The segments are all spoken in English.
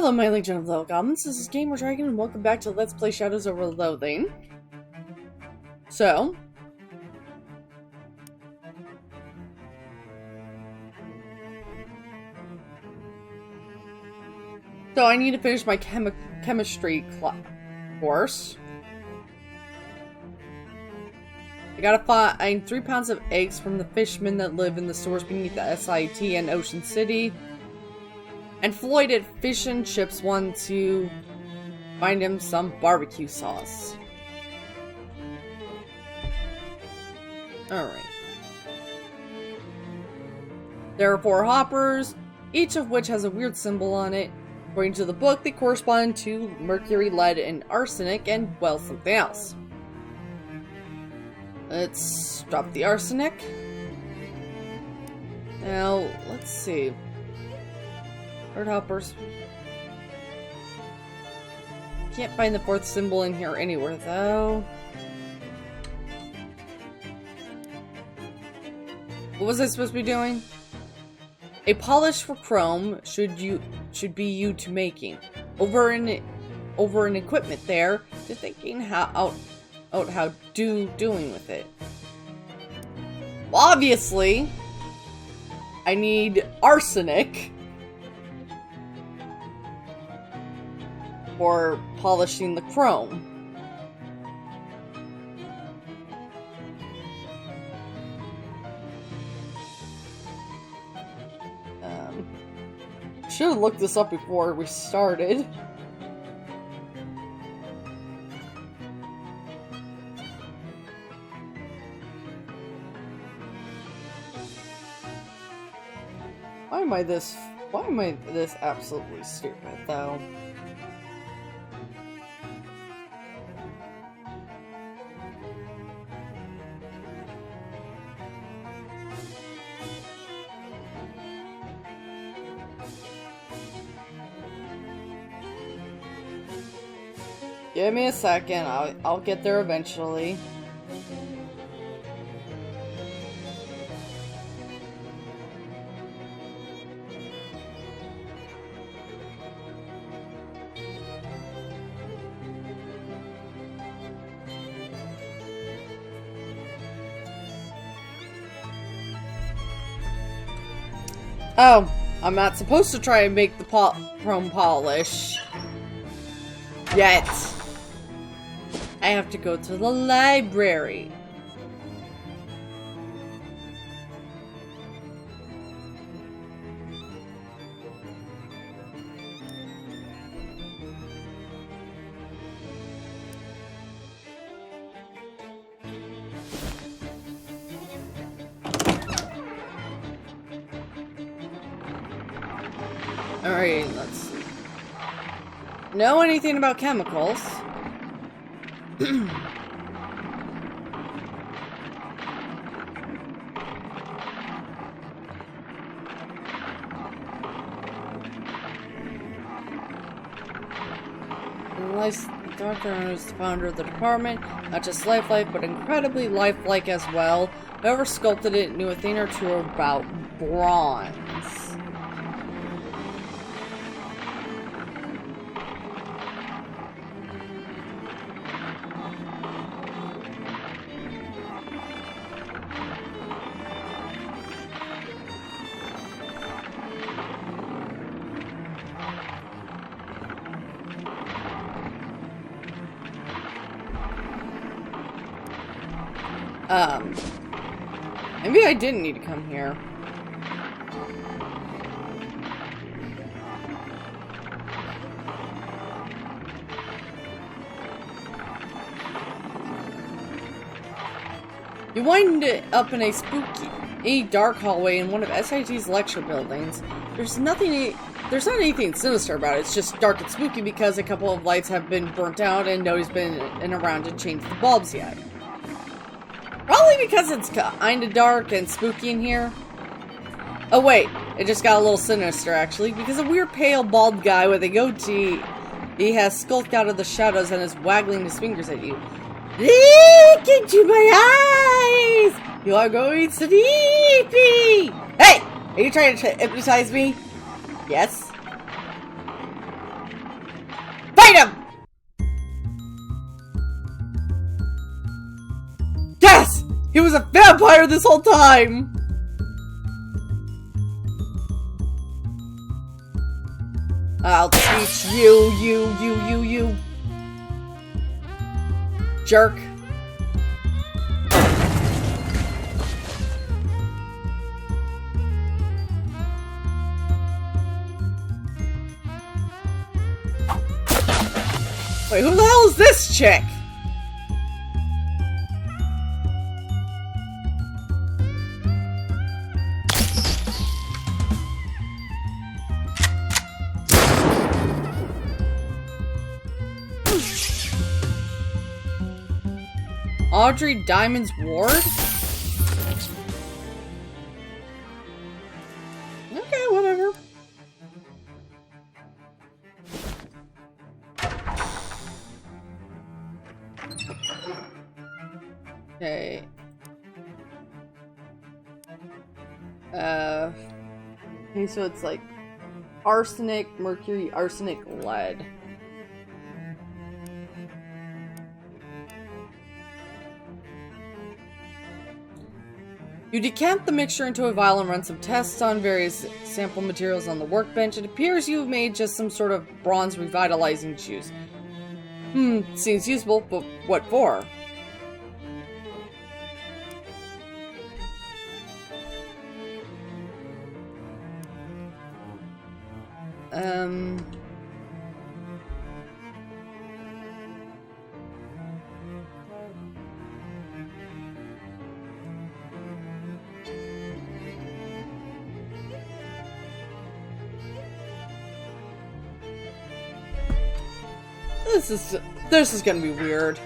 Hello, my legion of little goblins. This is Gamer Dragon, and welcome back to Let's Play Shadows over Loathing. So I need to finish my chemistry course. I gotta find 3 pounds of eggs from the fishermen that live in the stores beneath the SIT and Ocean City. And Floyd at Fish and Chips wants to find him some barbecue sauce. Alright. There are 4 hoppers, each of which has a weird symbol on it. According to the book, they correspond to mercury, lead, and arsenic, and, well, something else. Let's drop the arsenic. Now, let's see. Bird hoppers. Can't find the 4th symbol in here anywhere, though. What was I supposed to be doing? A polish for chrome should be you to making. Over in equipment there to thinking how doing with it. Well, obviously, I need arsenic for polishing the chrome. Should have looked this up before we started. Why am I this absolutely stupid, though? Give me a second, I'll get there eventually. Oh, I'm not supposed to try and make the chrome polish yet. I have to go to the library. Alright, let's see. Know anything about chemicals? Dr. is the founder of the department, not just lifelike, but incredibly lifelike as well. Whoever sculpted it knew a thing or two about bronze. Maybe I didn't need to come here. You wind up in a dark hallway in one of SIT's lecture buildings. There's not anything sinister about it. It's just dark and spooky because a couple of lights have been burnt out and nobody's been around to change the bulbs yet. Probably because it's kinda dark and spooky in here. Oh wait, it just got a little sinister actually, because a weird pale bald guy with a goatee, he has skulked out of the shadows and is waggling his fingers at you. Look into my eyes! You are going sleepy! Hey! Are you trying to hypnotize me? Yes? fight him! Yes! He was a vampire this whole time! I'll teach you. Jerk. Wait, who the hell is this chick? Audrey Diamond's ward? Okay, whatever. Okay. Okay, so it's like arsenic, mercury, arsenic, lead. You decant the mixture into a vial and run some tests on various sample materials on the workbench. It appears you've made just some sort of bronze revitalizing juice. Seems useful, but what for? This is gonna be weird.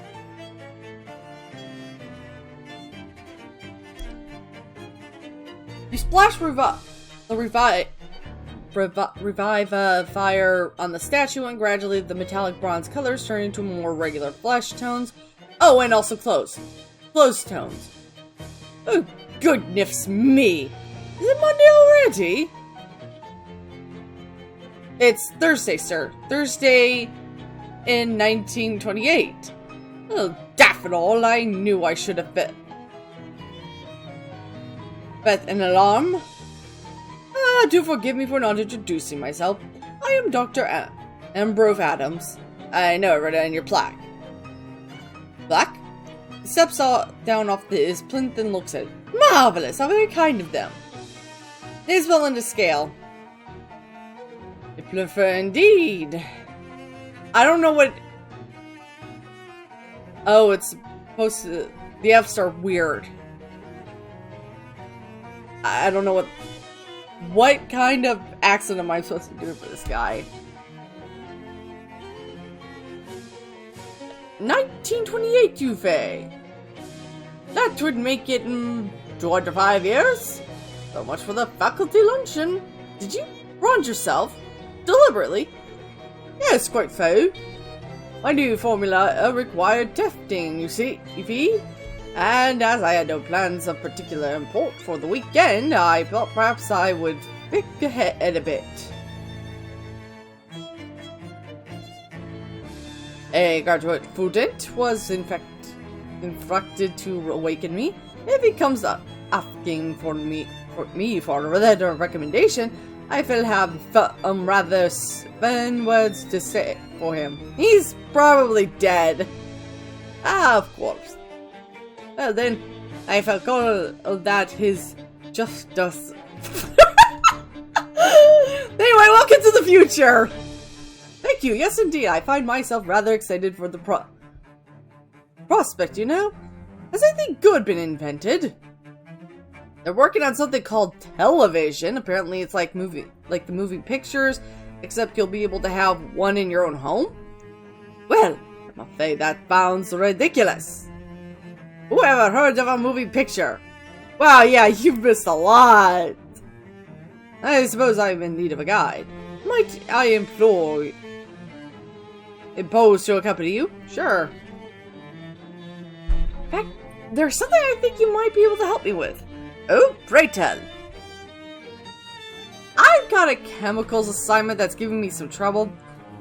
You splash revive fire on the statue, and gradually the metallic bronze colors turn into more regular flesh tones. Oh, and also clothes tones. Oh, goodness me! Is it Monday already? It's Thursday, sir. Thursday in 1928. Oh, daft it all, I knew I should have bet an alarm. Do forgive me for not introducing myself. I am Dr. Ambrose Adams. I know I read it on your plaque. Plaque? He steps down off his plinth and looks at it. Marvelous! How very kind of them. He's willing to scale. I prefer indeed. I don't know what... Oh, it's supposed to... The F's are weird. I don't know what... What kind of accent am I supposed to do for this guy? 1928, Yuffie. That would make it 4 to 5 years. So much for the faculty luncheon. Did you wrong yourself? Deliberately? Yes, quite so. My new formula required testing, you see, and as I had no plans of particular import for the weekend, I thought perhaps I would think ahead a bit. A graduate student was in fact instructed to awaken me. If he comes up asking for me for a letter of recommendation, I will have rather fun words to say for him. He's probably dead. Ah, of course. Well then, I felt all that his justice. Anyway, welcome to the future! Thank you, yes indeed, I find myself rather excited for the prospect, you know? Has anything good been invented? They're working on something called television. Apparently it's like the moving pictures, except you'll be able to have one in your own home? Well, I must say that sounds ridiculous. Who ever heard of a moving picture? Wow, yeah, you've missed a lot. I suppose I'm in need of a guide. Might I impose to accompany you? Sure. In fact, there's something I think you might be able to help me with. Oh, pray tell. I've got a chemicals assignment that's giving me some trouble.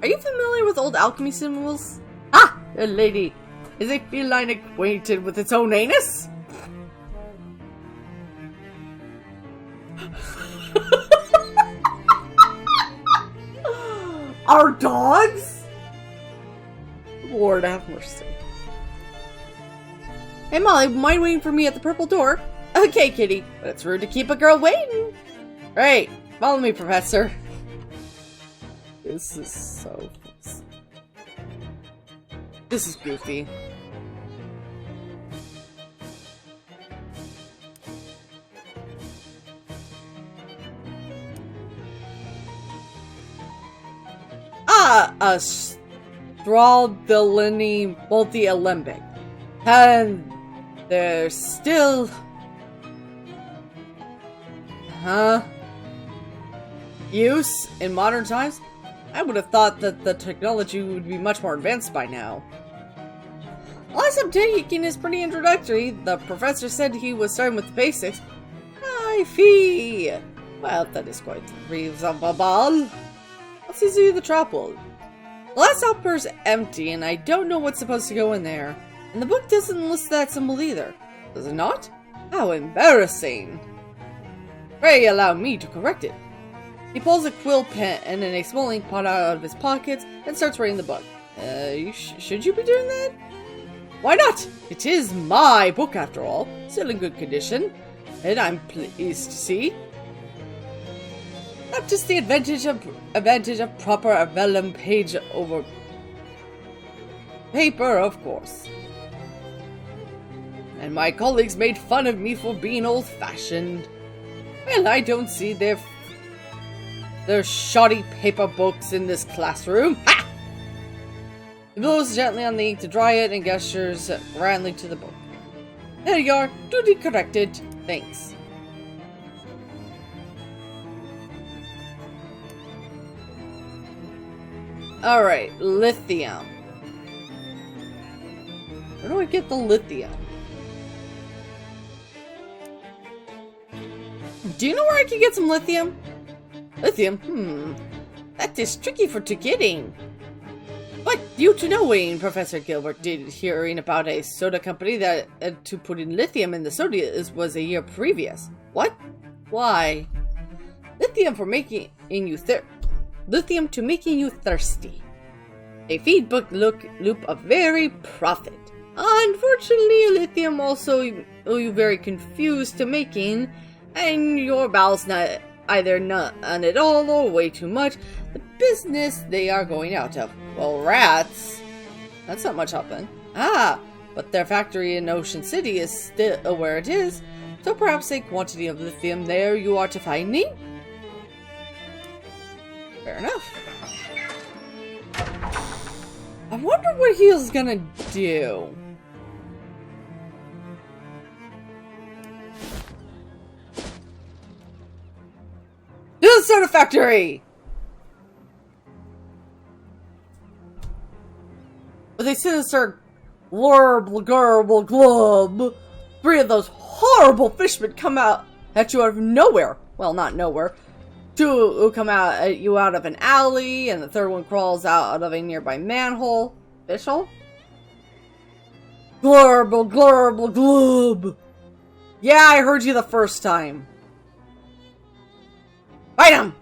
Are you familiar with old alchemy symbols? Ah, a lady. Is a feline acquainted with its own anus? Our dogs? Lord have mercy. Hey Molly, mind waiting for me at the purple door? Okay, kitty, but it's rude to keep a girl waiting. Right, follow me, Professor. This is so... This is goofy. A Straldilini multi-alembic. And there's still... use in modern times? I would have thought that the technology would be much more advanced by now. Last I'm taking is pretty introductory. The professor said he was starting with the basics. I fee. Well, that is quite reasonable. Let's see the trap wall. The last hopper's empty, and I don't know what's supposed to go in there. And the book doesn't list that symbol either. Does it not? How embarrassing. Pray allow me to correct it. He pulls a quill pen and a small ink pot out of his pockets and starts writing the book. Should you be doing that? Why not? It is my book after all. Still in good condition. And I'm pleased to see. Not just the advantage of proper vellum page over paper, of course. And my colleagues made fun of me for being old-fashioned. Well, I don't see their shoddy paper books in this classroom. Ha! He blows gently on the ink to dry it and gestures grandly to the book. There you are, duty corrected. Thanks. Alright, lithium. Where do I get the lithium? Do you know where I can get some lithium? Lithium? That is tricky to getting. But you to knowing, Professor Gilbert did hearing about a soda company that to put in lithium in the soda was a year previous. What? Why? Lithium for making you lithium to making you thirsty. A feedback loop of very profit. Unfortunately, lithium also you very confused to making, and your bowels not either none at all or way too much. The business they are going out of. Well, rats. That's not much help then. Ah, but their factory in Ocean City is still where it is, so perhaps a quantity of lithium there you are to find me? Fair enough. I wonder what he's gonna do. To the soda factory! With a sinister glurb gurble glub, 3 of those horrible fishmen come out at you out of nowhere. Well, not nowhere. 2 who come out at you out of an alley, and the 3rd one crawls out of a nearby manhole. Fishhole? Glurble glurble glub. Yeah, I heard you the first time. Fight him!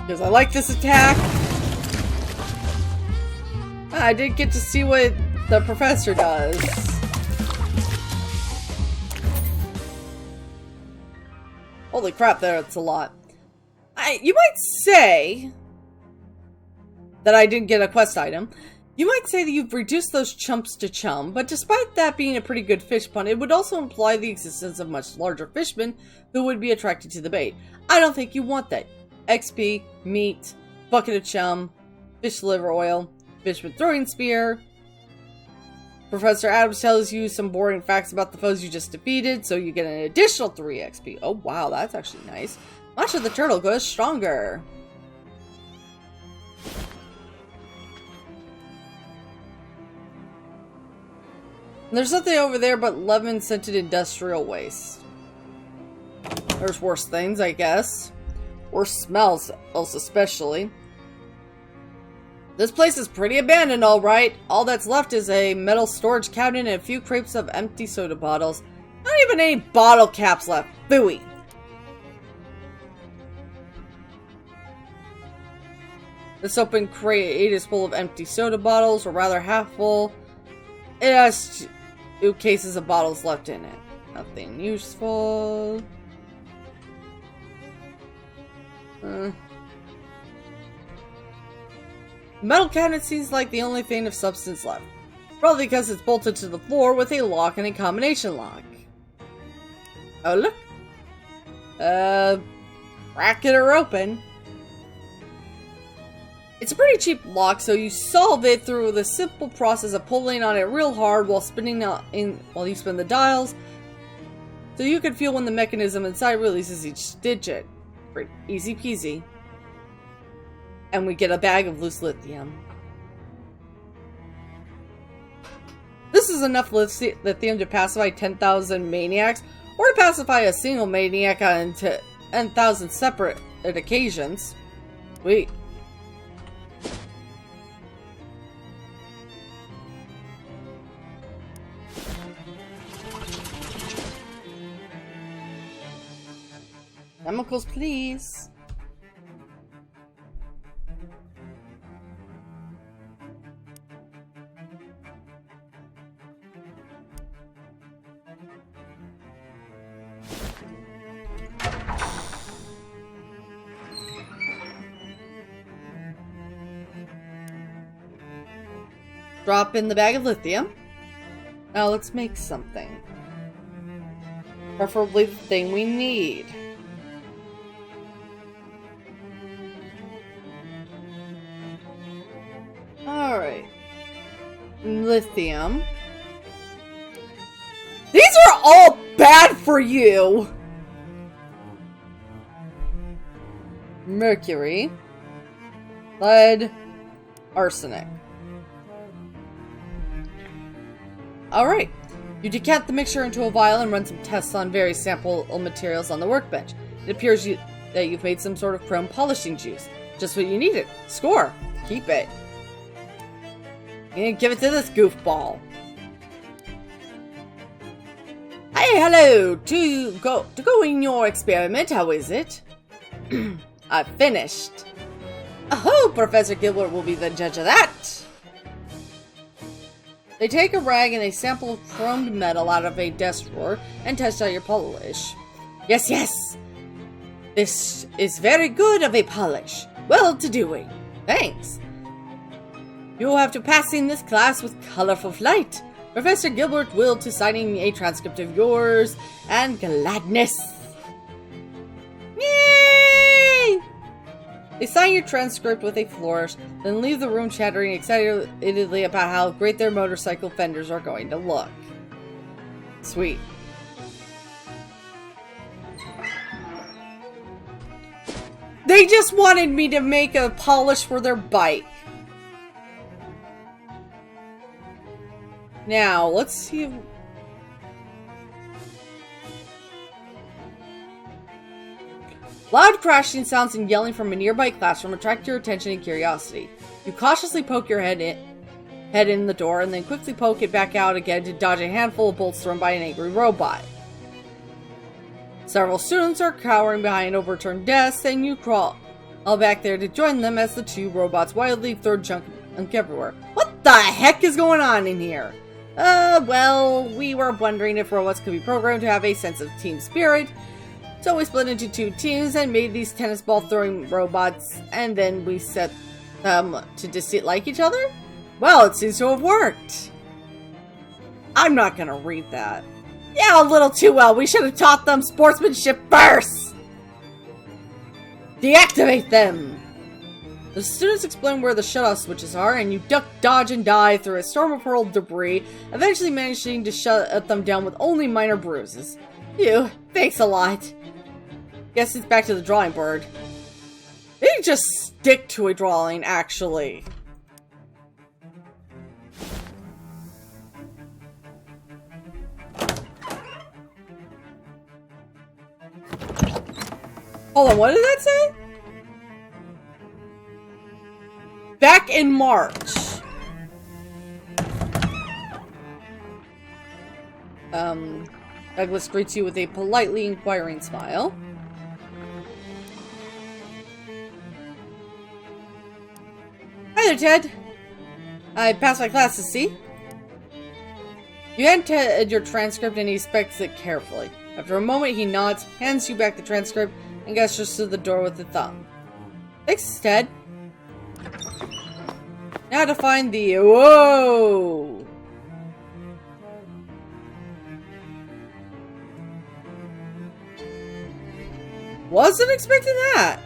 Because I like this attack. I did get to see what the professor does. Holy crap, that's a lot. You might say that I didn't get a quest item. You might say that you've reduced those chumps to chum, but despite that being a pretty good fish pun, it would also imply the existence of much larger fishmen who would be attracted to the bait. I don't think you want that. XP, meat, bucket of chum, fish liver oil, fish with throwing spear. Professor Adams tells you some boring facts about the foes you just defeated, so you get an additional 3 XP. Oh wow, that's actually nice. Much of the turtle goes stronger. There's nothing over there but lemon-scented industrial waste. There's worse things, I guess. Worse smells, else especially. This place is pretty abandoned, alright. All that's left is a metal storage cabinet and a few crates of empty soda bottles. Not even any bottle caps left. Phooey. This open crate is full of empty soda bottles, or rather half full. It has 2 cases of bottles left in it. Nothing useful. Metal cabinet seems like the only thing of substance left. Probably because it's bolted to the floor with a lock and a combination lock. Oh, look. Crack it or open. It's a pretty cheap lock, so you solve it through the simple process of pulling on it real hard while while you spin the dials, so you can feel when the mechanism inside releases each digit. Pretty easy peasy. And we get a bag of loose lithium. This is enough lithium to pacify 10,000 maniacs, or to pacify a single maniac on 10,000 separate occasions. Sweet. Chemicals, please. Drop in the bag of lithium. Now let's make something. Preferably the thing we need. Alright. Lithium. These are all bad for you! Mercury. Lead. Arsenic. Alright. You decant the mixture into a vial and run some tests on various sample materials on the workbench. It appears that you've made some sort of chrome polishing juice. Just what you needed. Score. Keep it. And give it to this goofball. Hey, hello! To go in your experiment, how is it? I've finished. Oh, Professor Gilbert will be the judge of that. They take a rag and a sample of chromed metal out of a desk drawer and test out your polish. Yes, yes. This is very good of a polish. Well to doing. Thanks. You'll have to pass in this class with colorful flight. Professor Gilbert will to signing a transcript of yours and gladness. Yay! They sign your transcript with a flourish, then leave the room chattering excitedly about how great their motorcycle fenders are going to look. Sweet. They just wanted me to make a polish for their bike. Now, let's see if... Loud crashing sounds and yelling from a nearby classroom attract your attention and curiosity. You cautiously poke your head in the door and then quickly poke it back out again to dodge a handful of bolts thrown by an angry robot. Several students are cowering behind overturned desks, and you crawl all back there to join them as the 2 robots wildly throw junk everywhere. What the heck is going on in here? Well, we were wondering if robots could be programmed to have a sense of team spirit. So we split into 2 teams and made these tennis ball throwing robots, and then we set them to like each other? Well, it seems to have worked. I'm not gonna read that. Yeah, a little too well. We should have taught them sportsmanship first! Deactivate them! The students explain where the shutoff switches are, and you duck, dodge, and dive through a storm of hurled debris, eventually managing to shut them down with only minor bruises. Phew, thanks a lot. Guess it's back to the drawing board. They just stick to a drawing, actually. Hold on, what did that say? Back in March. Douglas greets you with a politely inquiring smile. Hi there, Ted. I passed my classes, see? You hand Ted your transcript and he inspects it carefully. After a moment, he nods, hands you back the transcript, and gestures to the door with a thumb. Thanks, Ted. Now to find the... Whoa! Wasn't expecting that!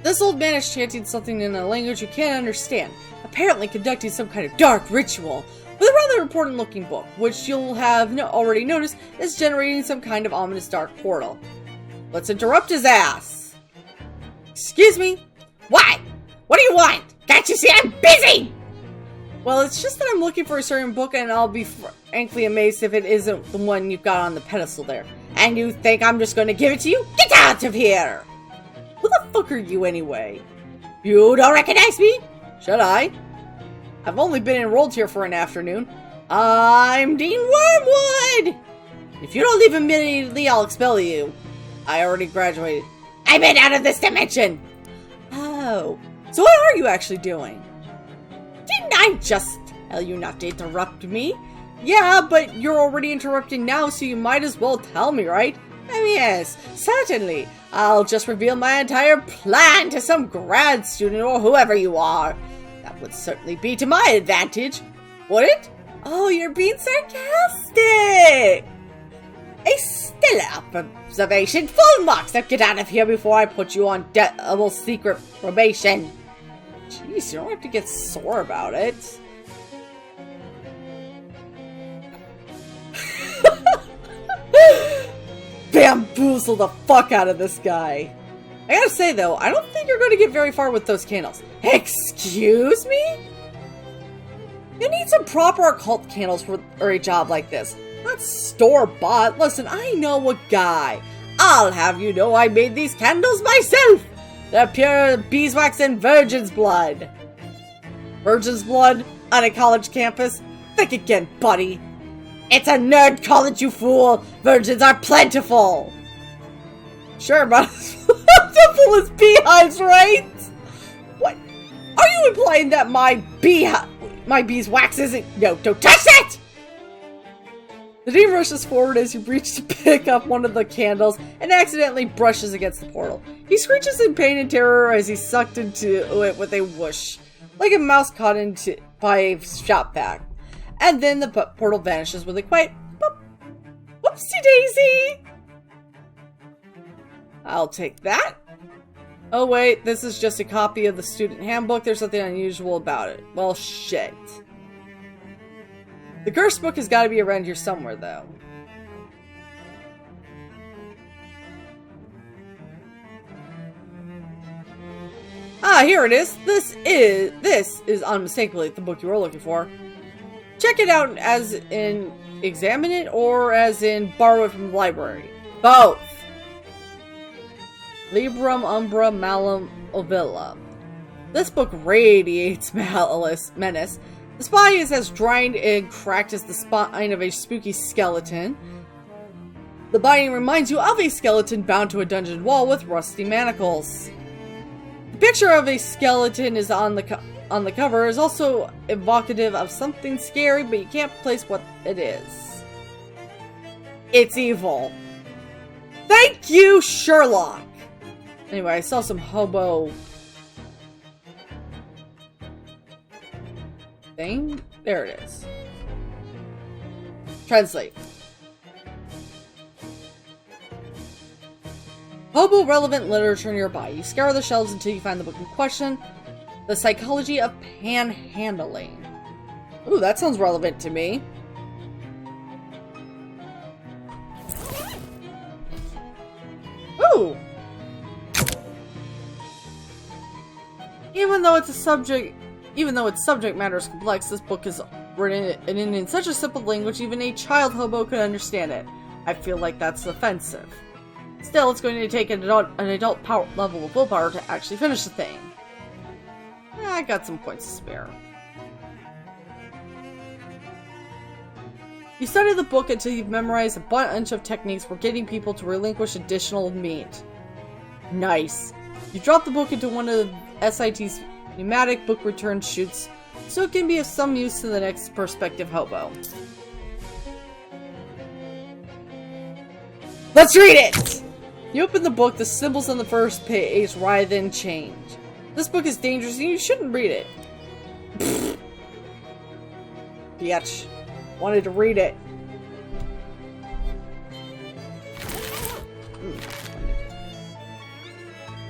This old man is chanting something in a language you can't understand, apparently conducting some kind of dark ritual, with a rather important looking book, which you'll have already noticed is generating some kind of ominous dark portal. Let's interrupt his ass! Excuse me? What? What do you want? Can't you see I'm busy? Well, it's just that I'm looking for a certain book and I'll be frankly amazed if it isn't the one you've got on the pedestal there. And you think I'm just gonna give it to you? Get out of here! Who the fuck are you anyway? You don't recognize me? Should I? I've only been enrolled here for an afternoon. I'm Dean Wormwood! If you don't leave immediately, I'll expel you. I already graduated. I've been out of this dimension! Oh. So what are you actually doing? Didn't I just tell you not to interrupt me? Yeah, but you're already interrupting now, so you might as well tell me, right? Oh yes, certainly. I'll just reveal my entire plan to some grad student or whoever you are. That would certainly be to my advantage, would it? Oh, you're being sarcastic! A stellar observation. Full marks. Now get out of here before I put you on double secret probation. Jeez, you don't have to get sore about it. Bamboozle the fuck out of this guy. I gotta say though, I don't think you're going to get very far with those candles. Excuse me? You need some proper occult candles for a job like this. Not store-bought. Listen, I know a guy. I'll have you know I made these candles myself. They're pure beeswax and virgin's blood. Virgin's blood? On a college campus? Think again, buddy. It's a nerd college, you fool! Virgins are plentiful! Sure, but plentiful as beehives, right? What? Are you implying that my beeswax isn't... No, don't touch it! The Dean rushes forward as you reach to pick up one of the candles and accidentally brushes against the portal. He screeches in pain and terror as he's sucked into it with a whoosh, like a mouse caught by a shop vac. And then the portal vanishes with a quiet boop. Whoopsie daisy! I'll take that. Oh wait, this is just a copy of the student handbook. There's something unusual about it. Well, shit. The cursed book has got to be around here somewhere, though. Ah, here it is. This is unmistakably the book you were looking for. Check it out as in examine it or as in borrow it from the library. Both. Librum Umbra Malum Ovilla. This book radiates menace. The spine is as dried and cracked as the spine of a spooky skeleton. The binding reminds you of a skeleton bound to a dungeon wall with rusty manacles. The picture of a skeleton is on the cover is also evocative of something scary, but you can't place what it is. It's evil. Thank you, Sherlock! Anyway, I saw some hobo thing. There it is. Translate. Hobo relevant literature nearby. You scour the shelves until you find the book in question. The Psychology of Panhandling. Ooh, that sounds relevant to me. Ooh! Even though its subject matter is complex, this book is written in such a simple language even a child hobo could understand it. I feel like that's offensive. Still, it's going to take an adult power level of willpower to actually finish the thing. I got some points to spare. You study the book until you've memorized a bunch of techniques for getting people to relinquish additional meat. Nice. You drop the book into one of SIT's pneumatic book return chutes, so it can be of some use to the next prospective hobo. Let's read it! You open the book, the symbols on the first page writhe and change. This book is dangerous and you shouldn't read it. Bitch. Wanted to read it.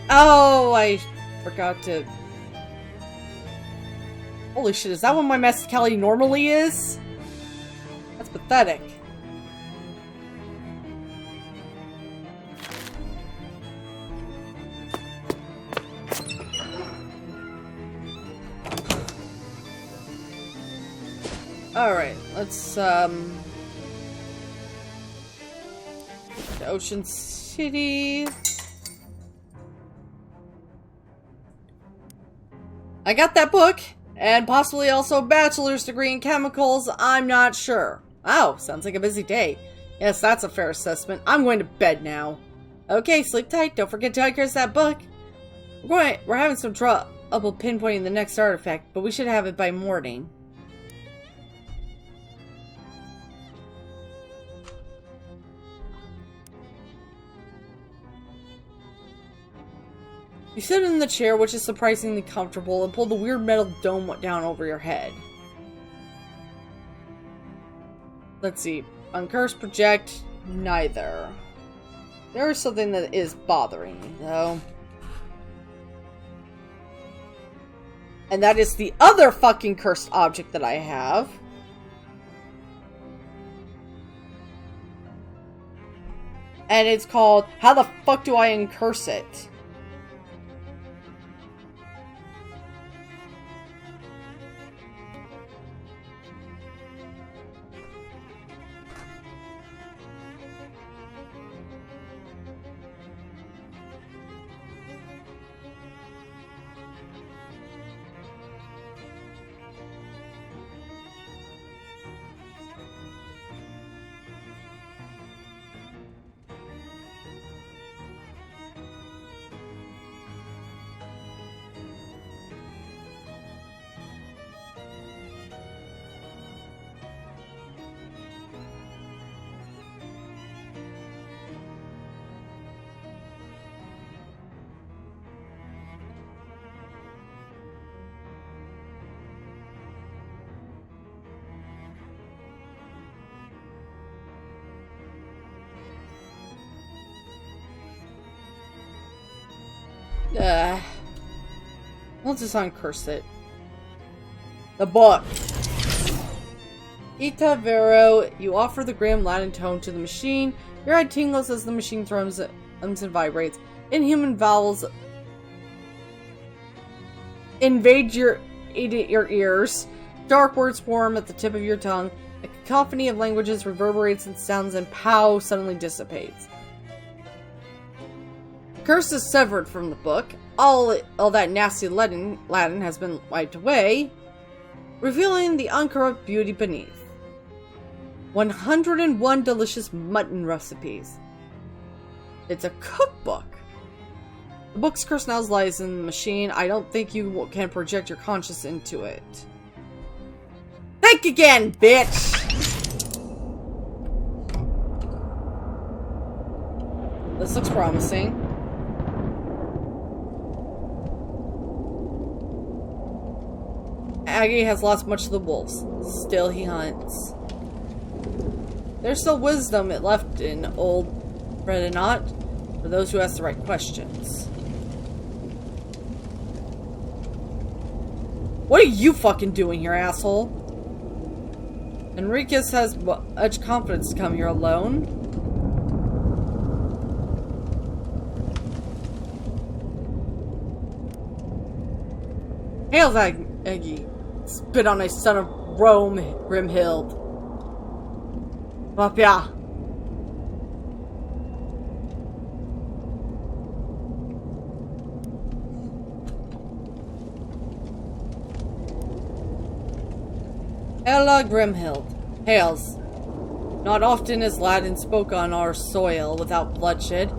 Oh, I forgot to... Holy shit, is that what my Mescali normally is? That's pathetic. Alright, let's, to Ocean City. I got that book, and possibly also a bachelor's degree in chemicals, I'm not sure. Oh, sounds like a busy day. Yes, that's a fair assessment. I'm going to bed now. Okay, sleep tight, don't forget to uncurse that book. We're having some trouble pinpointing the next artifact, but we should have it by morning. You sit in the chair, which is surprisingly comfortable, and pull the weird metal dome down over your head. Let's see. Uncurse, project, neither. There is something that is bothering me, though. And that is the other fucking cursed object that I have. And it's called, how the fuck do I uncurse it? Let's just uncurse it. The book. Ita Vero, you offer the grim Latin tone to the machine. Your head tingles as the machine thrums and vibrates. Inhuman vowels invade your ears. Dark words form at the tip of your tongue. A cacophony of languages reverberates and sounds, and pow suddenly dissipates. Curse is severed from the book. All that nasty Latin has been wiped away, revealing the uncorrupt beauty beneath. 101 delicious mutton recipes. It's a cookbook. The book's curse now lies in the machine. I don't think you can project your conscience into it. Think again, bitch! This looks promising. Aggie has lost much of the wolves. Still he hunts. There's still wisdom left in old Redinot for those who ask the right questions. What are you fucking doing here, asshole? Enriquez has much confidence to come here alone. Hail Aggie. Spit on a son of Rome, Grimhild. Papia. Ella Grimhild. Hails. Not often is Latin spoke on our soil without bloodshed.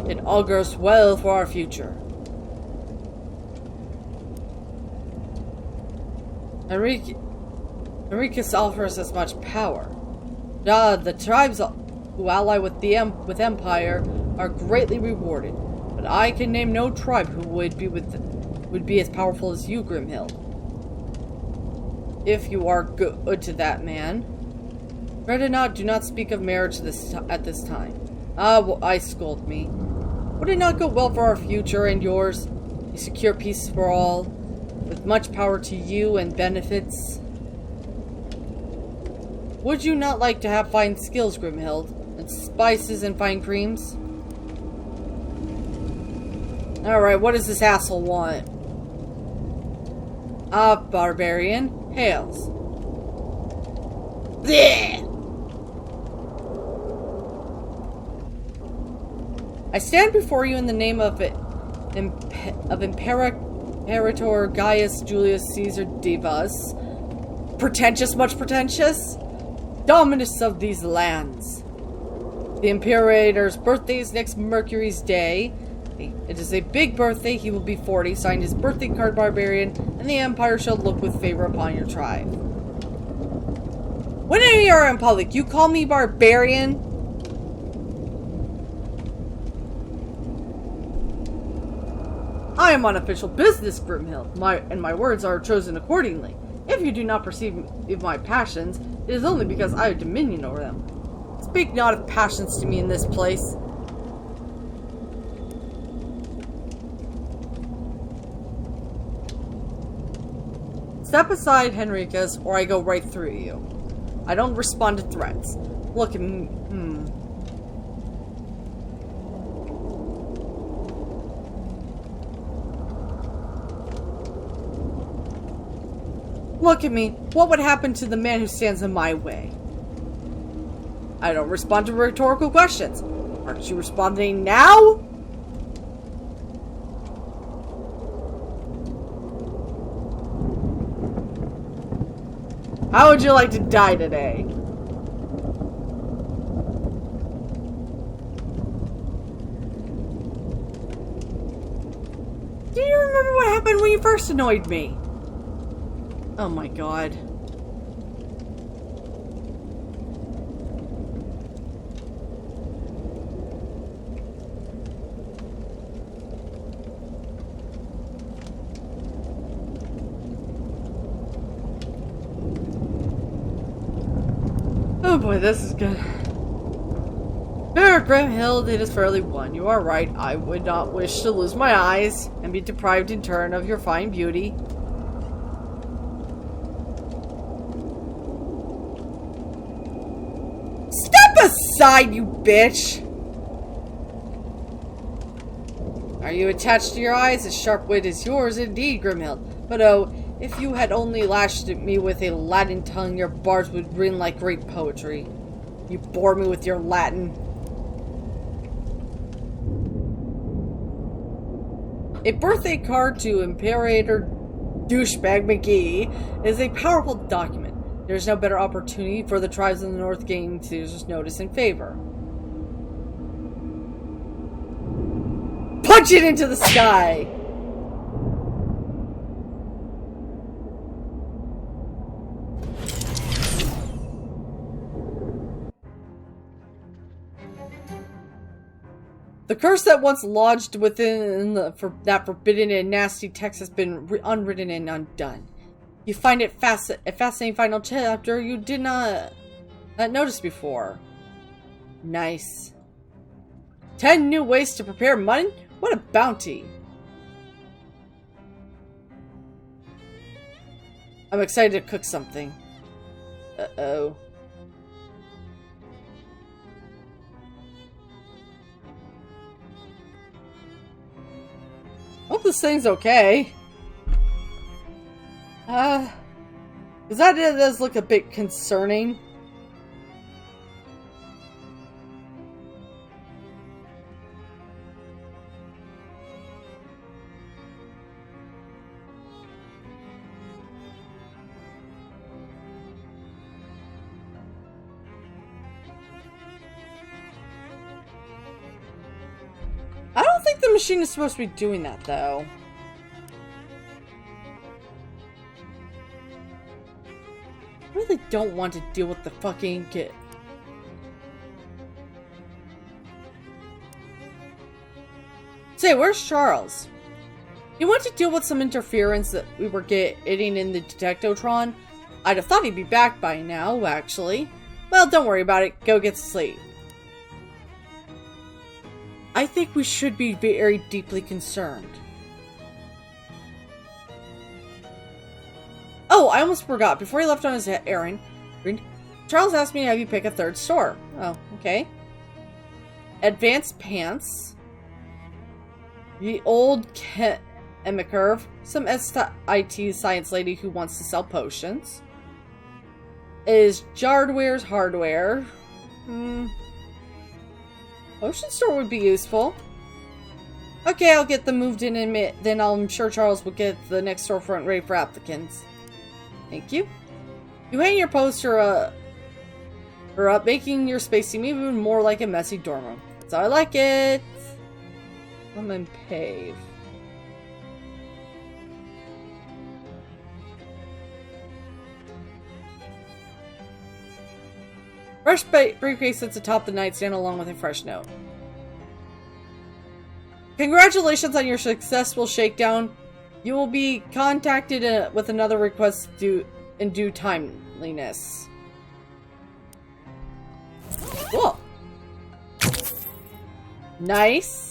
It augurs well for our future. Enriquez offers us much power. The tribes who ally with Empire are greatly rewarded, but I can name no tribe who would be as powerful as you, Grimhild. If you are good to that man. Retinot, do not speak of marriage at this time. I scold me. Would it not go well for our future and yours? You secure peace for all, with much power to you and benefits. Would you not like to have fine skills, Grimhild, and spices and fine creams? Alright, what does this asshole want? Barbarian. Hails. Blech! I stand before you in the name of Imperator Gaius Julius Caesar Divus, pretentious, much pretentious, dominus of these lands. The Imperator's birthday is next Mercury's day. It is a big birthday. He will be 40. Signed his birthday card, Barbarian, and the Empire shall look with favor upon your tribe. When you are in public, you call me Barbarian? I am on official business, Grimhild, and my words are chosen accordingly. If you do not perceive my passions, it is only because I have dominion over them. Speak not of passions to me in this place. Step aside, Henricus, or I go right through you. I don't respond to threats. Look at me. Look at me. What would happen to the man who stands in my way? I don't respond to rhetorical questions. Aren't you responding now? How would you like to die today? Do you remember what happened when you first annoyed me? Oh my god. Oh boy, this is good. Grimhild, it is fairly won. You are right. I would not wish to lose my eyes and be deprived in turn of your fine beauty. Step aside, you bitch! Are you attached to your eyes? As sharp wit as yours, indeed, Grimhild. But oh, if you had only lashed at me with a Latin tongue, your bars would ring like great poetry. You bore me with your Latin. A birthday card to Imperator Douchebag McGee is a powerful document. There is no better opportunity for the tribes in the North gaining Caesar's notice and favor. Punch it into the sky! The curse that once lodged within that forbidden and nasty text has been unwritten and undone. You find it a fascinating final chapter you did not notice before. Nice. 10 new ways to prepare mutton? What a bounty! I'm excited to cook something. Uh-oh. Hope this thing's okay. Because that does look a bit concerning. machine is supposed to be doing that, though? I really don't want to deal with the fucking kid. Say, where's Charles? He went to deal with some interference that we were getting in the Detectotron. I'd have thought he'd be back by now, actually. Well, don't worry about it. Go get sleep. I think we should be very deeply concerned. Oh, I almost forgot. Before he left on his errand, Charles asked me to have you pick a third store. Oh, okay. Advanced Pants. The Old Curve. Some SIT science lady who wants to sell potions. Is Jardware's Hardware. Potion store would be useful. Okay, I'll get them moved in a minute. Then I'm sure Charles will get the next storefront ready for applicants. Thank you. You hang your poster up, making your space seem even more like a messy dorm room. So I like it. I'm in pave. Fresh briefcase sits atop the nightstand along with a fresh note. Congratulations on your successful shakedown. You will be contacted with another request in due timeliness. Cool. Nice.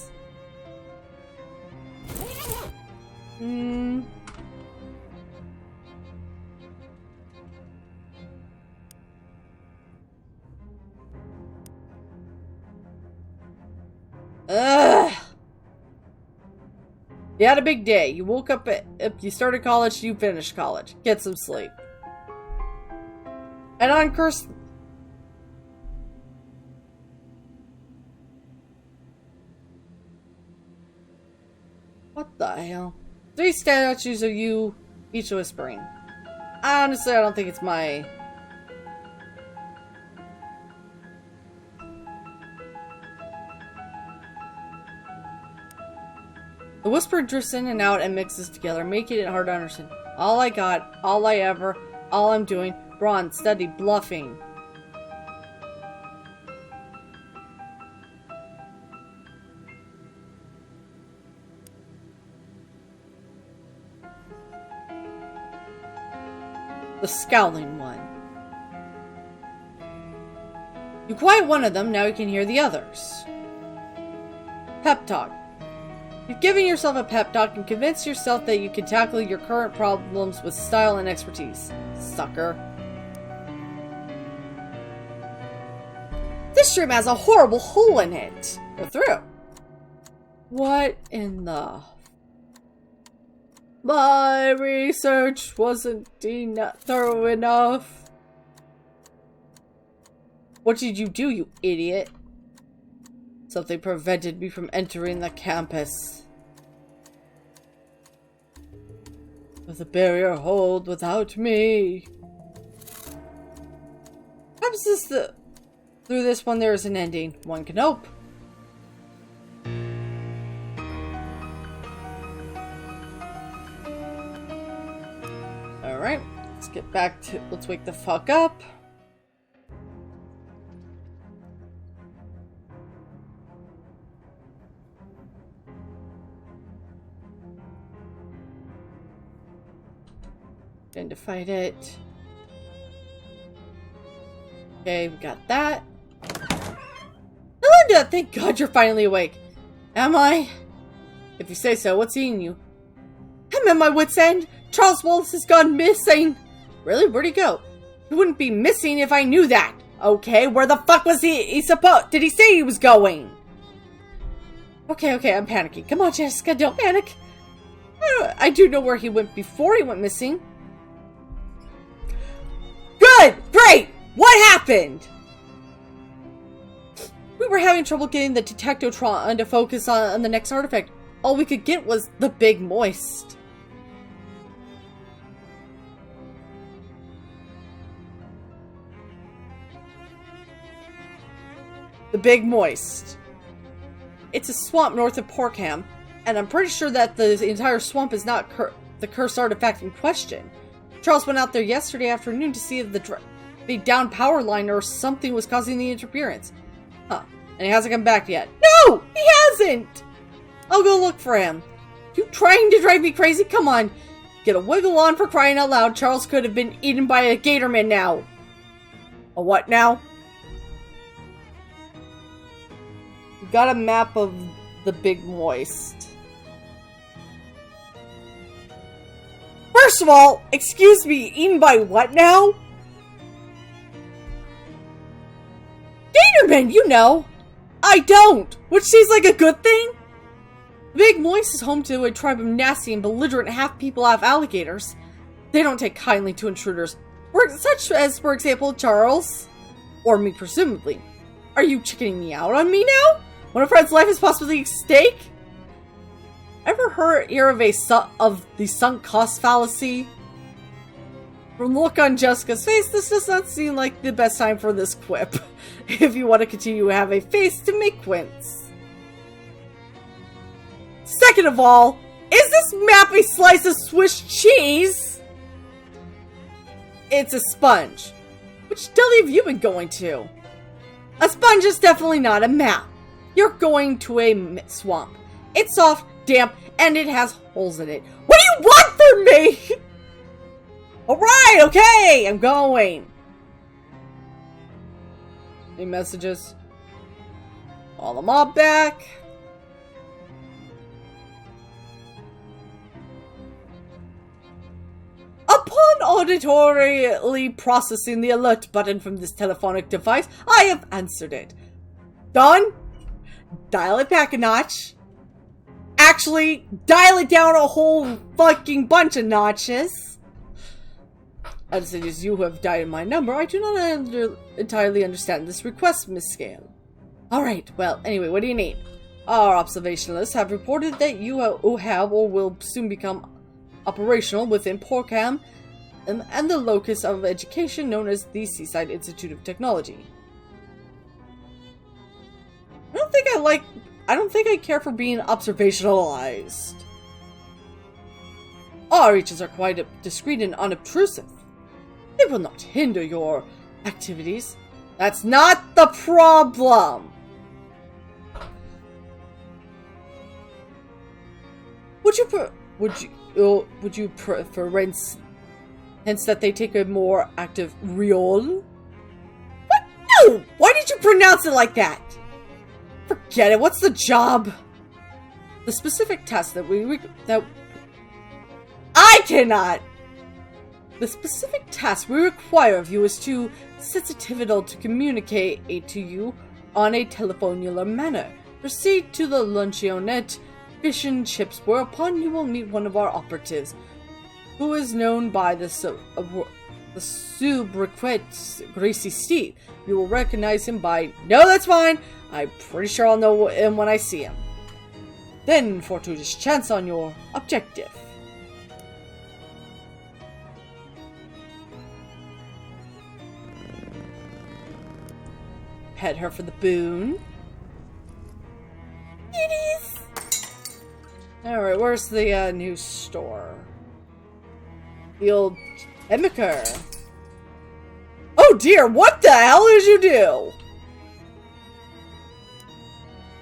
Ugh. You had a big day. You woke up you started college, you finished college. Get some sleep. And on curse. What the hell? 3 statues of you, each whispering. Honestly, I don't think it's my... The whisper drifts in and out and mixes together, making it hard to understand. All I got, all I ever, all I'm doing, brawn, steady, bluffing. The scowling one. You quiet one of them, now you can hear the others. Pep talk. You've given yourself a pep talk and convinced yourself that you can tackle your current problems with style and expertise. Sucker. This room has a horrible hole in it. Go through. What in the... My research wasn't thorough enough. What did you do, you idiot? Something prevented me from entering the campus. With the barrier hold without me. Perhaps through this one there is an ending. One can hope. Alright, let's get back to... Let's wake the fuck up. Going to fight it. Okay, we got that. Melinda, thank God you're finally awake. Am I? If you say so, what's eating you? I'm at my wit's end. Charles Wallace has gone missing. Really? Where'd he go? He wouldn't be missing if I knew that. Okay, where the fuck was he supposed? Did he say he was going? Okay, I'm panicking. Come on, Jessica, don't panic. I do know where he went before he went missing. Good! Great! What happened? We were having trouble getting the Detectotron to focus on the next artifact. All we could get was the Big Moist. The Big Moist. It's a swamp north of Porkham. And I'm pretty sure that the entire swamp is not the cursed artifact in question. Charles went out there yesterday afternoon to see if the down power line or something was causing the interference. Huh. And he hasn't come back yet. No! He hasn't! I'll go look for him. You trying to drive me crazy? Come on. Get a wiggle on, for crying out loud. Charles could have been eaten by a gatorman now. A what now? We got a map of the Big Moist. First of all, excuse me, eaten by what now? Gatorman, you know. I don't, which seems like a good thing. Big Moist is home to a tribe of nasty and belligerent half-people, half-alligators. They don't take kindly to intruders, such as, for example, Charles. Or me, presumably. Are you chickening me out on me now? When a friend's life is possibly at stake? Ever hear of the sunk cost fallacy? From the look on Jessica's face, this does not seem like the best time for this quip. If you want to continue to have a face to make quints. Second of all, is this map a slice of Swiss cheese? It's a sponge. Which deli have you been going to? A sponge is definitely not a map. You're going to a swamp. It's soft, damp, and it has holes in it. What do you want from me? Alright, okay, I'm going. Any messages? Call the mob back. Upon auditorily processing the alert button from this telephonic device, I have answered it. Done? Dial it back a notch. Actually, dial it down a whole fucking bunch of notches. As it is you who have dialed my number, I do not entirely understand this request, Miss Scale. Alright, well, anyway, what do you need? Our observationalists have reported that you have or will soon become operational within Porkham and the locus of education known as the Seaside Institute of Technology. I don't think I care for being observationalized. Our reaches are quite discreet and unobtrusive. They will not hinder your activities. That's not the problem! Would you prefer hence that they take a more active role? What? No! Why did you pronounce it like that? Forget it. What's the job? The specific task that I cannot. The specific task we require of you is to sensitivity to communicate to you on a telephonular manner. Proceed to the Luncheonette Fish and Chips, whereupon you will meet one of our operatives, who is known by the sobriquet Greasy Steve. You will recognize him by... No, that's fine! I'm pretty sure I'll know him when I see him. Then, fortuitous chance on your objective. Head her for the boon. It is! Alright, where's the new store? The old chemiker. Oh dear, what the hell did you do?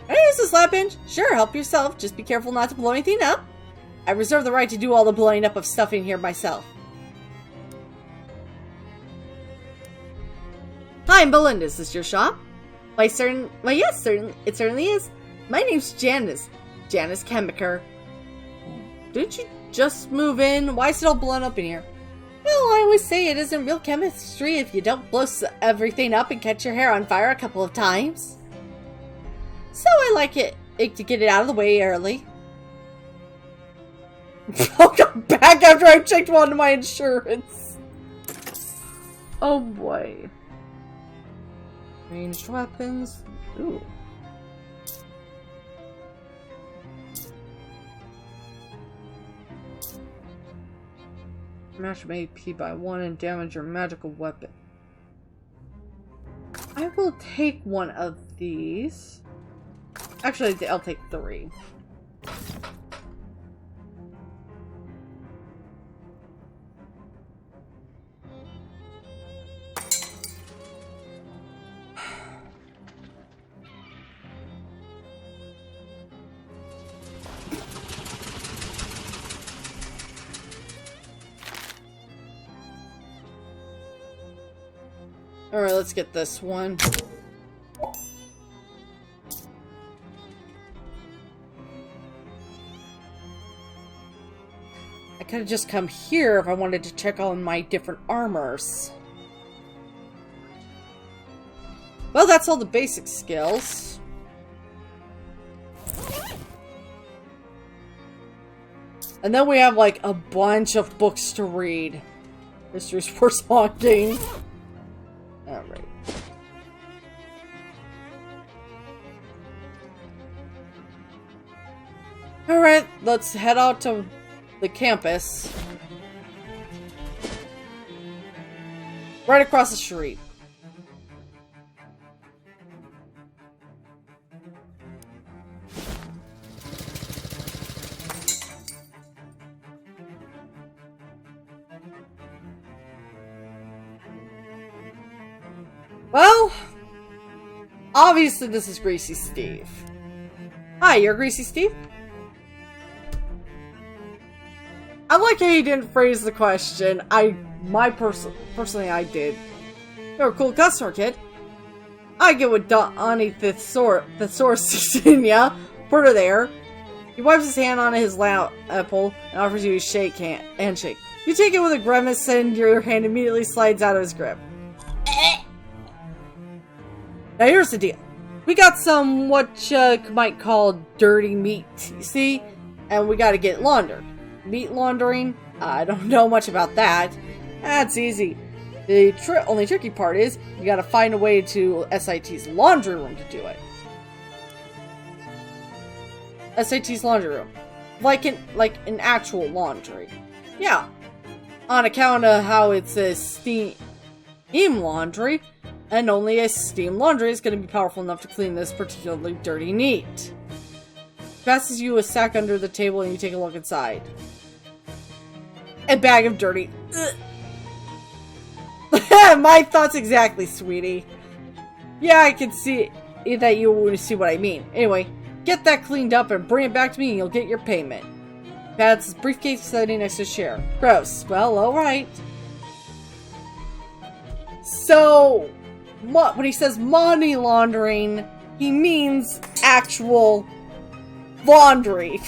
Can I use the slap bench? Sure, help yourself. Just be careful not to blow anything up. I reserve the right to do all the blowing up of stuff in here myself. Hi, I'm Belinda. Is this your shop? Why, yes, it certainly is. My name's Janice. Janice Chemiker. Didn't you just move in? Why is it all blown up in here? Well, I always say it isn't real chemistry if you don't blow everything up and catch your hair on fire a couple of times. So I like it to get it out of the way early. I'll come back after I've checked one of my insurance. Oh boy. Ranged weapons. Ooh. Smash AP by 1 and damage your magical weapon. I will take one of these. Actually, I'll take 3. Alright, let's get this one. I could have just come here if I wanted to check on my different armors. Well, that's all the basic skills. And then we have like a bunch of books to read. Mysteries for Haunting. Alright. Alright, let's head out to the campus. Right across the street. Well, obviously this is Greasy Steve. Hi, you're Greasy Steve? I like how you didn't phrase the question. Personally, I did. You're a cool customer, kid. I get what Donnie Thesaurus is in ya. Put her there. He wipes his hand on his apple and offers you a handshake. You take it with a grimace and your hand immediately slides out of his grip. Now here's the deal. We got some what you might call dirty meat, you see? And we gotta get it laundered. Meat laundering? I don't know much about that. That's easy. The only tricky part is, you gotta find a way to SIT's laundry room to do it. SIT's laundry room. Like an actual laundry. Yeah. On account of how it's a steam laundry, and only a steam laundry is going to be powerful enough to clean this particularly dirty meat. Passes you a sack under the table and you take a look inside. A bag of dirty... My thoughts exactly, sweetie. Yeah, I can see that you see what I mean. Anyway, get that cleaned up and bring it back to me and you'll get your payment. Pat's briefcase sitting next to the chair. Gross. Well, alright. So... when he says money laundering, he means actual laundry.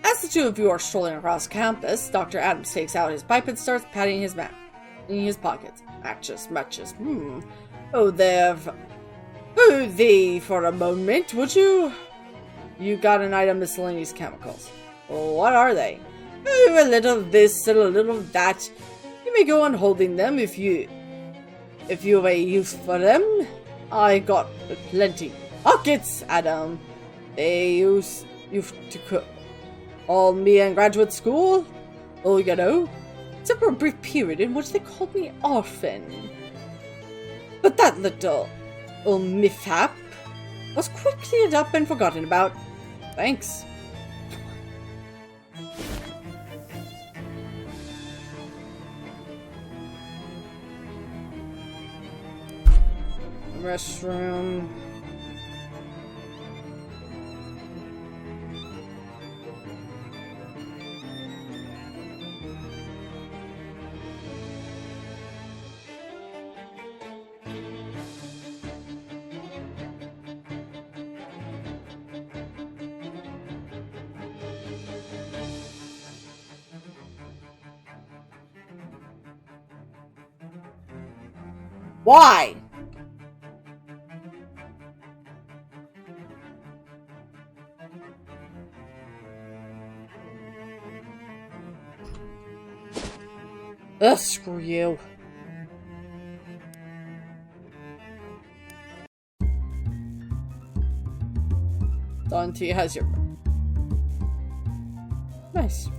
As the two of you are strolling across campus, Dr. Adams takes out his pipe and starts patting his map in his pockets. Matches. Oh, thee for a moment, would you? You got an item miscellaneous chemicals. Well, what are they? A little of this and a little of that. You may go on holding them if you have a use for them. I got plenty. Pockets, Adam. They used to cook. All me in graduate school? Oh, you know. Except for a brief period in which they called me orphan. But that little mishap was quick cleared up and forgotten about. Thanks. Restroom. Why? Ugh, screw you. Dante has your... Nice.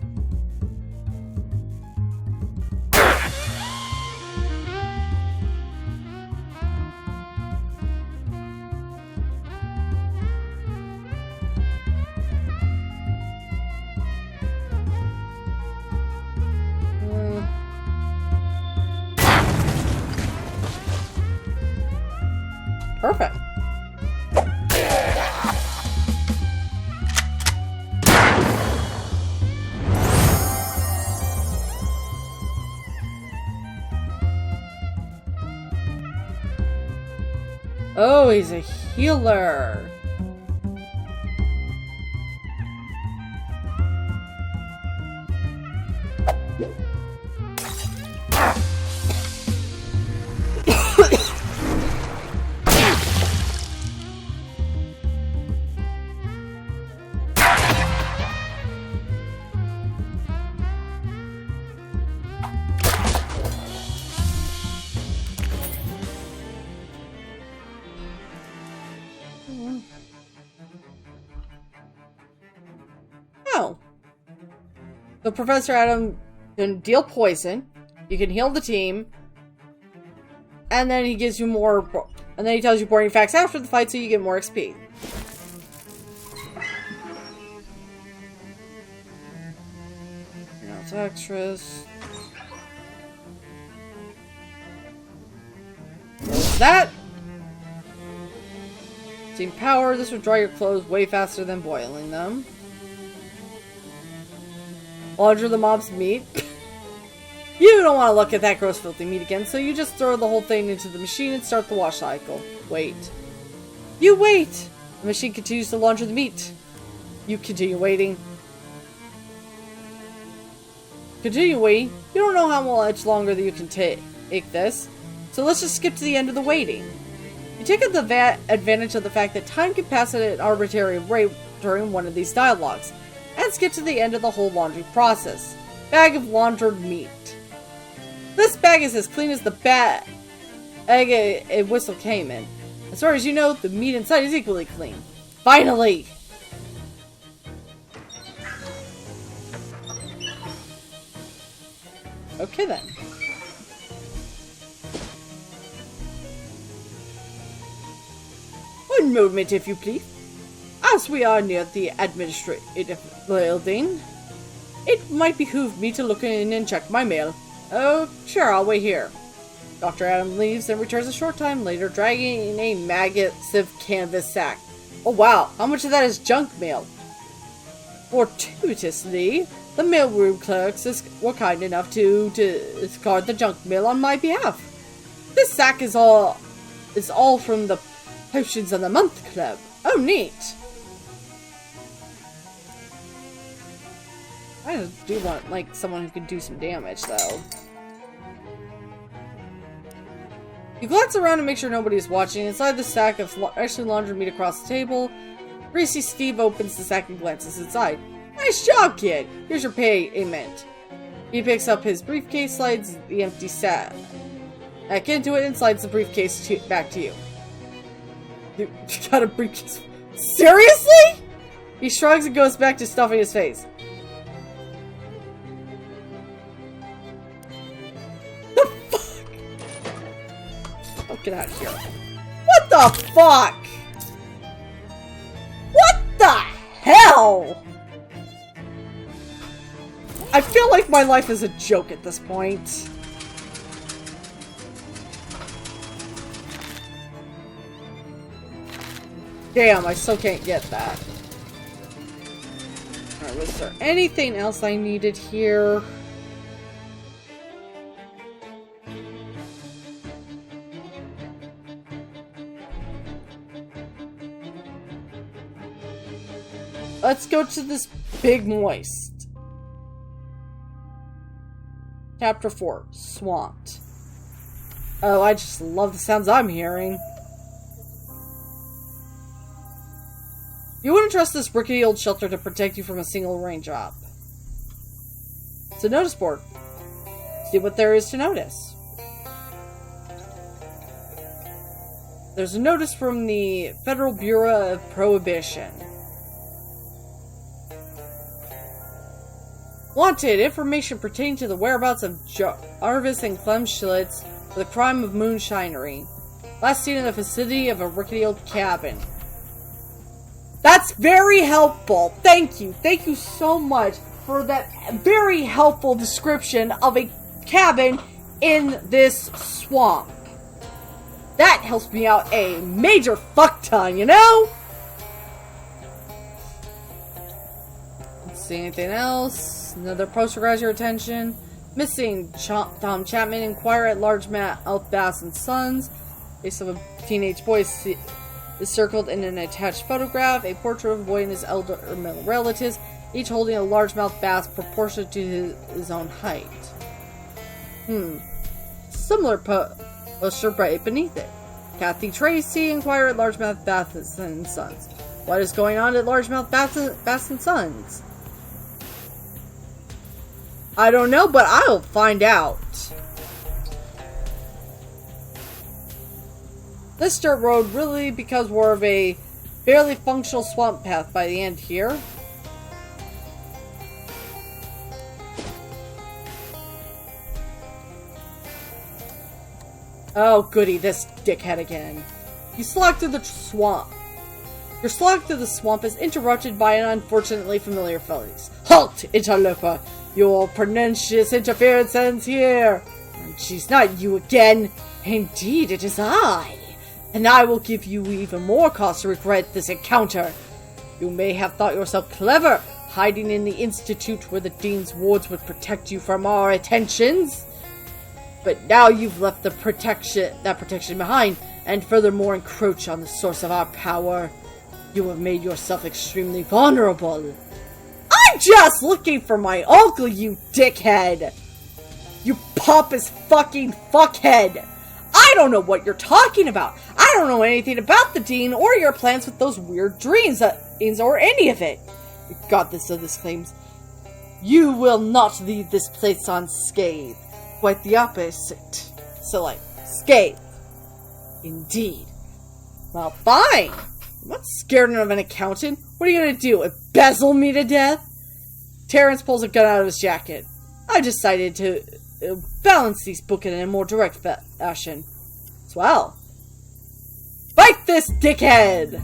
Perfect. he's a healer. Oh. So Professor Adam can deal poison. You can heal the team. And then he gives you more... And then he tells you boring facts after the fight so you get more XP. Now it's extras. What's that? Team power. This would dry your clothes way faster than boiling them. Launder the mob's meat. You don't want to look at that gross filthy meat again, so you just throw the whole thing into the machine and start the wash cycle. Wait. You wait! The machine continues to launder the meat. You continue waiting. Continue waiting. You don't know how much longer that you can take this, so let's just skip to the end of the waiting. You take advantage of the fact that time can pass at an arbitrary rate during one of these dialogues, and skip to the end of the whole laundry process. Bag of laundered meat. This bag is as clean as the bag a whistle came in. As far as you know, the meat inside is equally clean. Finally! Okay then. One moment, if you please. As we are near the administrative building, it might behoove me to look in and check my mail. Oh, sure, I'll wait here. Dr. Adam leaves and returns a short time later, dragging a massive canvas sack. Oh wow, how much of that is junk mail? Fortuitously, the mailroom clerks were kind enough to discard the junk mail on my behalf. This sack is all from the Potions of the Month Club. Oh, neat. I do want, like, someone who can do some damage, though. You glance around to make sure nobody's watching. Inside the sack of freshly laundered meat across the table, Greasy Steve opens the sack and glances inside. Nice job, kid! Here's your payment. He picks up his briefcase, slides the empty sack back into it, and slides the briefcase back to you. You got a briefcase? Seriously? He shrugs and goes back to stuffing his face. Get out of here. What the fuck? What the hell? I feel like my life is a joke at this point. Damn, I still can't get that. Alright, was there anything else I needed here? Let's go to this big moist. Chapter 4, Swamped. Oh, I just love the sounds I'm hearing. You wouldn't trust this rickety old shelter to protect you from a single raindrop. It's a notice board. See what there is to notice. There's a notice from the Federal Bureau of Prohibition. Wanted, information pertaining to the whereabouts of Jarvis and Clem Schlitz for the crime of moonshinery. Last seen in the vicinity of a rickety old cabin. That's very helpful. Thank you. Thank you so much for that very helpful description of a cabin in this swamp. That helps me out a major fuck ton, you know? Let's see anything else. Another poster grabs your attention. Missing Tom Chapman, inquire at large Matt Elf Bass and Sons. Case of a teenage boy is circled in an attached photograph, a portrait of a boy and his elder male relatives, each holding a largemouth bass proportionate to his own height. Similar poster right beneath it. Kathy Tracy, inquired at Largemouth Bass and Sons. What is going on at Largemouth Bass and Sons? I don't know, but I'll find out. This dirt road really becomes more of a barely functional swamp path by the end here. Oh goody, this dickhead again. You slog through the swamp. Your slog through the swamp is interrupted by an unfortunately familiar phrase. Halt, interloper! Your pernicious interference ends here! And she's not you again. Indeed, it is I. And I will give you even more cause to regret this encounter. You may have thought yourself clever, hiding in the institute where the dean's wards would protect you from our attentions. But now you've left that protection behind, and furthermore encroach on the source of our power. You have made yourself extremely vulnerable. I'm just looking for my uncle, you dickhead! You pompous fucking fuckhead! I don't know what you're talking about! I don't know anything about the dean or your plans with those weird dreams or any of it! Regardless of this claims, you will not leave this place unscathed. Quite the opposite. So, like, scathe. Indeed. Well, fine. I'm not scared of an accountant. What are you gonna do? Embezzle me to death? Terrence pulls a gun out of his jacket. I decided to balance these books in a more direct fashion. Swell. Fight this dickhead!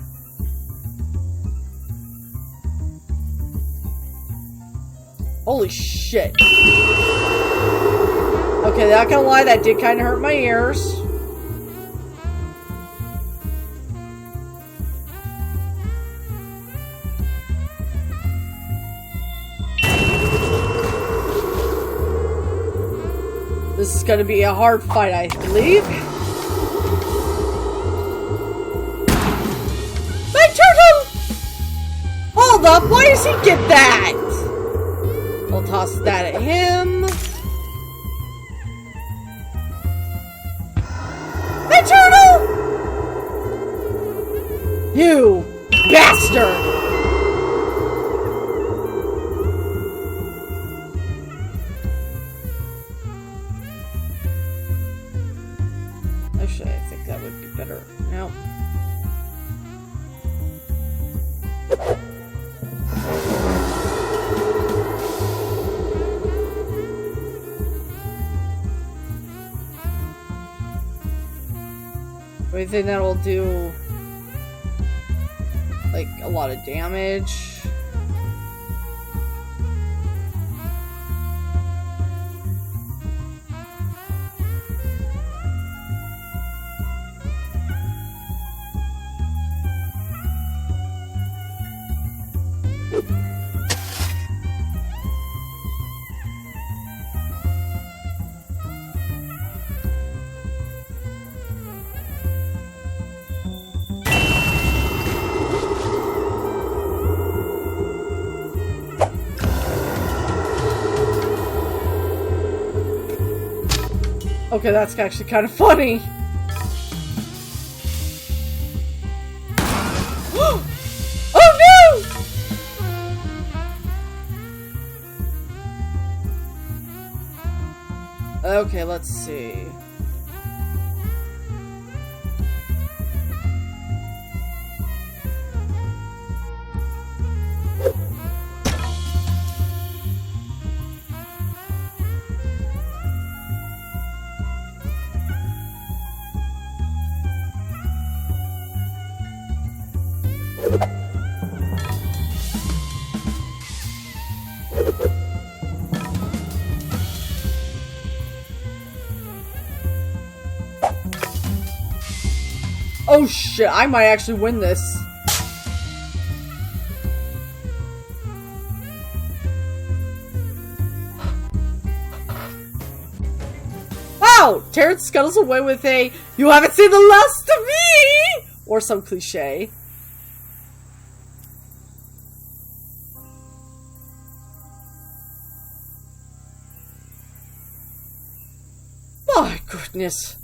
Holy shit. Okay, not gonna lie, that did kind of hurt my ears. This is gonna be a hard fight, I believe. My turtle! Hold up, why does he get that? I'll toss that at him. My turtle! You bastard! Actually, I think that would be better. No. I think that will do like a lot of damage. Okay, that's actually kind of funny. Oh no! Okay, let's see. Oh shit, I might actually win this. Wow! Terrence scuttles away with a "You haven't seen the last of me!" Or some cliche. My goodness!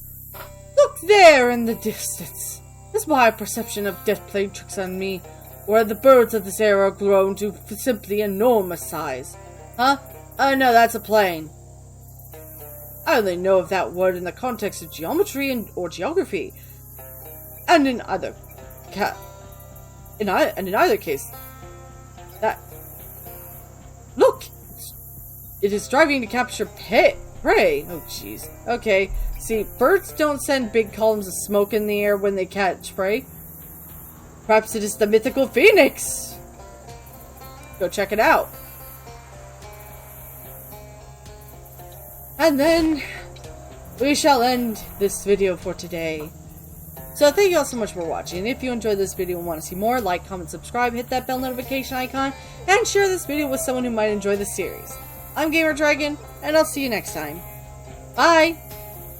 Look there in the distance! Is my perception of death playing tricks on me? Or have the birds of this era grown to simply enormous size? Huh? Oh no, that's a plane. I only know of that word in the context of geometry or geography. And in either case, that... Look! It is striving to capture prey. Oh, jeez. Okay. See, birds don't send big columns of smoke in the air when they catch prey. Perhaps it is the mythical phoenix! Go check it out. And then, we shall end this video for today. So thank you all so much for watching. If you enjoyed this video and want to see more, like, comment, subscribe, hit that bell notification icon, and share this video with someone who might enjoy the series. I'm Gamer Dragon, and I'll see you next time. Bye!